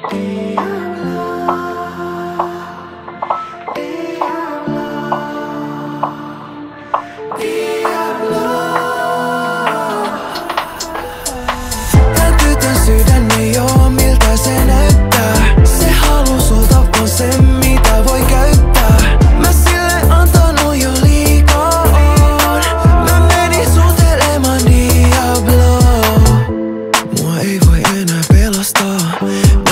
Tän tytön sydän ei oo miltä se näyttää. Se haluu sulta vaan sen mitä voi käyttää. Mä sille antanut jo liikaa on. Mä menin suutelemaan Diablo. Mua ei voi enää pelastaa.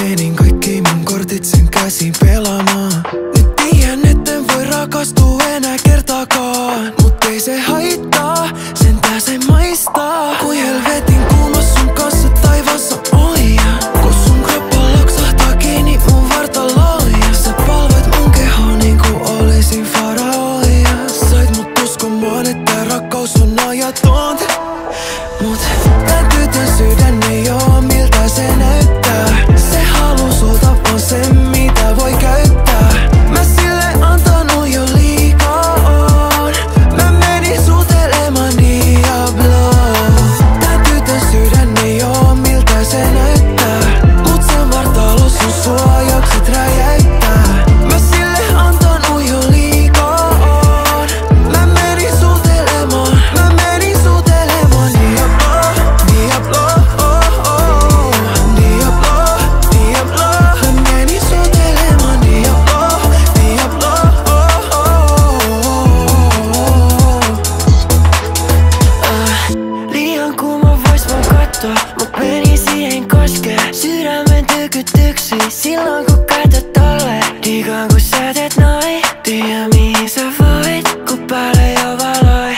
Menin kaikki mun kortit sen käsin pelaamaan. Nyt tiedän etten voi rakastua enää kertaakaan. Mut ei se haittaa, sentään se maistaa. Kui helvetin kuuma sun kanssa taivaassa on ja kun sun kroppa loksahtaa kiinni mun vartaloon. Ja sä palvot mun kehoa niinku olisin faraoi. Ja sait mut uskomaan, että rakkaus on ajatonta. Mut tän tytön sydän ei oo miltä se näyttää. Se haluu sulta vaan sen mitä voi käyttää. Mä sille antanut jo liikaa on. Mä menin suutelemaan Diablo. Tän tytön sydän ei oo miltä se näyttää. Mut sen vartalo sun suojaukset räjäyttää. Mä sille antanut jo liikaa on. Mä menin suutelemaan Diablo. Diablo, oh oh. Diablo, Diablo. Mä menin suutelemaan Diablo. Diablo, oh oh. Liian kuuma vois vaan katsoa, mut meni siihen koskee. Sydämen tykytyksii silloin kun katsot tolleen. Digaan kun sä teet noin. Tiedä mihin sä voit, kun päälle jo valoi.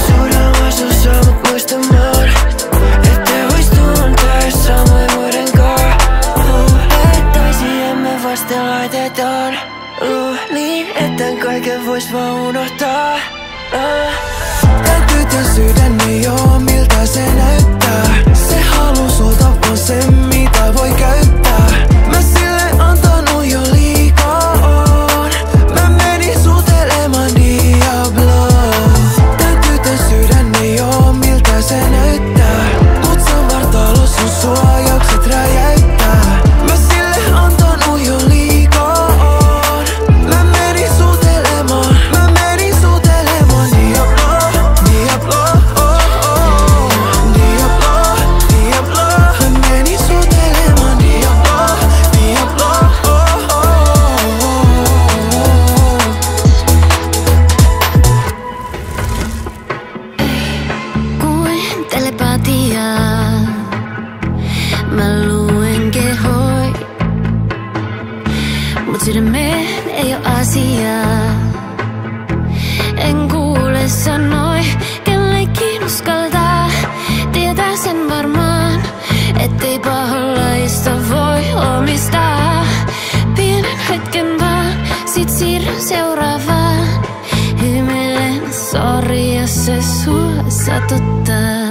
Sydämässä saa mut muistamaan, ette vois tuntea samoin muiden kaa. Luulettaisiin emme vasta laitetaan. Luulin, etten kaiken vois vaan unohtaa. Tän tytön sydän ei oo miltä se näyttää. Se haluu sulta vaan sen mitä voi käyttää. Mä sille antanut jo liikaa on. Mä menin suutelemaan Diablo. Tän tytön sydän ei oo miltä se näyttää. Mut sen vartalo sun suojaukset räjäyttää. Mä sille antanut jo liikaa on. Mä menin suutelemaan Diablo. Diablo, oh oh. Diablo, Diablo. Mä menin suutelemaan Diablo. Diablo, oh oh. Kuin telepatiaa mä luen kehoi, mut sydämeen ei oo asiaa. En kuule sanoi, kellekin uskaltaa tietää sen varmaan, ettei paholaista voi omistaa. Pienen hetken vaan, sit siirryn seuraavaan. Hymyilen, sori jos se sua satuttaa.